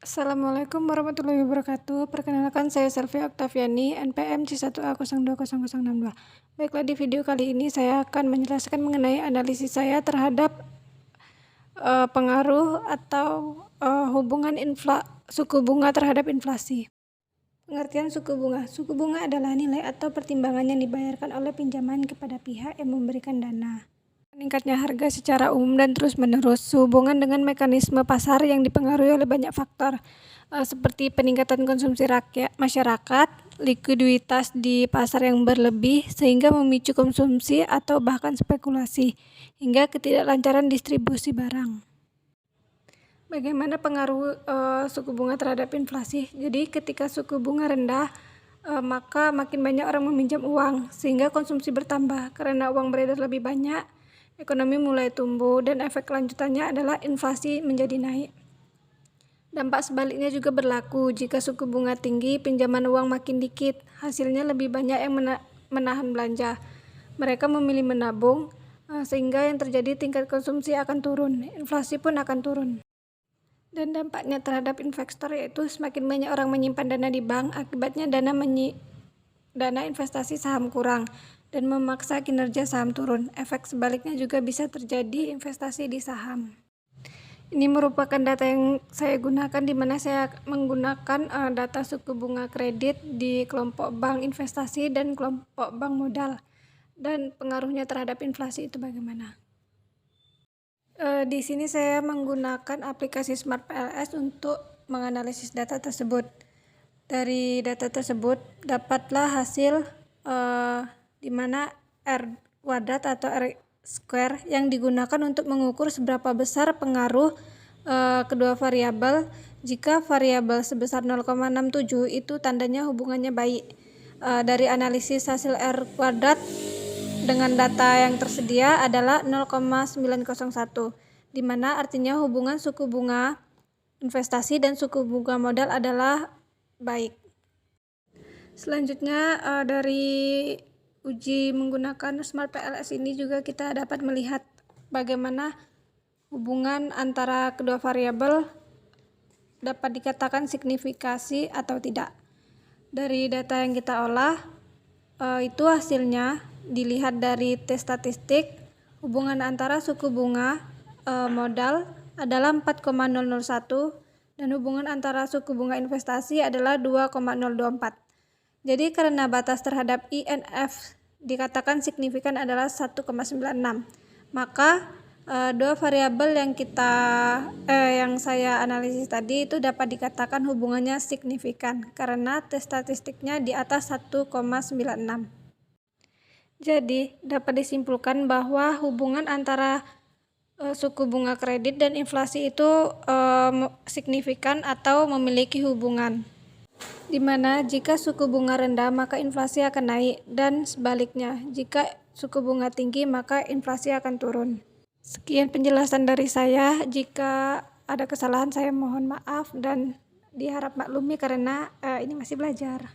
Assalamualaikum warahmatullahi wabarakatuh. Perkenalkan, saya Selvia Oktaviani, NPM C1A020062. Baiklah, di video kali ini saya akan menjelaskan mengenai analisis saya terhadap pengaruh atau hubungan suku bunga terhadap inflasi. Pengertian suku bunga. Suku bunga adalah nilai atau pertimbangan yang dibayarkan oleh pinjaman kepada pihak yang memberikan dana. Meningkatnya harga secara umum dan terus-menerus sehubungan dengan mekanisme pasar yang dipengaruhi oleh banyak faktor, seperti peningkatan konsumsi masyarakat, likuiditas di pasar yang berlebih sehingga memicu konsumsi atau bahkan spekulasi, hingga ketidaklancaran distribusi barang. Bagaimana pengaruh suku bunga terhadap inflasi? Jadi ketika suku bunga rendah, maka makin banyak orang meminjam uang sehingga konsumsi bertambah. Karena uang beredar lebih banyak, ekonomi mulai tumbuh dan efek lanjutannya adalah inflasi menjadi naik. Dampak sebaliknya juga berlaku. Jika suku bunga tinggi, pinjaman uang makin dikit, hasilnya lebih banyak yang menahan belanja. Mereka memilih menabung, sehingga yang terjadi tingkat konsumsi akan turun, inflasi pun akan turun. Dan dampaknya terhadap investor yaitu semakin banyak orang menyimpan dana di bank, akibatnya dana investasi saham kurang dan memaksa kinerja saham turun. Efek sebaliknya juga bisa terjadi investasi di saham. Ini merupakan data yang saya gunakan di mana saya menggunakan data suku bunga kredit di kelompok bank investasi dan kelompok bank modal, dan pengaruhnya terhadap inflasi itu bagaimana. Di sini saya menggunakan aplikasi Smart PLS untuk menganalisis data tersebut. Dari data tersebut dapatlah hasil di mana R kuadrat atau R square yang digunakan untuk mengukur seberapa besar pengaruh kedua variabel. Jika variabel sebesar 0,67 itu tandanya hubungannya baik. Dari analisis hasil R kuadrat dengan data yang tersedia adalah 0,901, di mana artinya hubungan suku bunga investasi dan suku bunga modal adalah baik. Selanjutnya dari uji menggunakan Smart PLS ini juga kita dapat melihat bagaimana hubungan antara kedua variabel dapat dikatakan signifikasi atau tidak. Dari data yang kita olah, itu hasilnya dilihat dari tes statistik, hubungan antara suku bunga modal adalah 4,001 dan hubungan antara suku bunga investasi adalah 2,024. Jadi karena batas terhadap INF dikatakan signifikan adalah 1,96, maka dua variabel yang saya analisis tadi itu dapat dikatakan hubungannya signifikan karena tes statistiknya di atas 1,96. Jadi dapat disimpulkan bahwa hubungan antara suku bunga kredit dan inflasi itu signifikan atau memiliki hubungan, di mana jika suku bunga rendah maka inflasi akan naik dan sebaliknya, jika suku bunga tinggi maka inflasi akan turun. Sekian penjelasan dari saya. Jika ada kesalahan saya mohon maaf dan diharap maklumi karena ini masih belajar.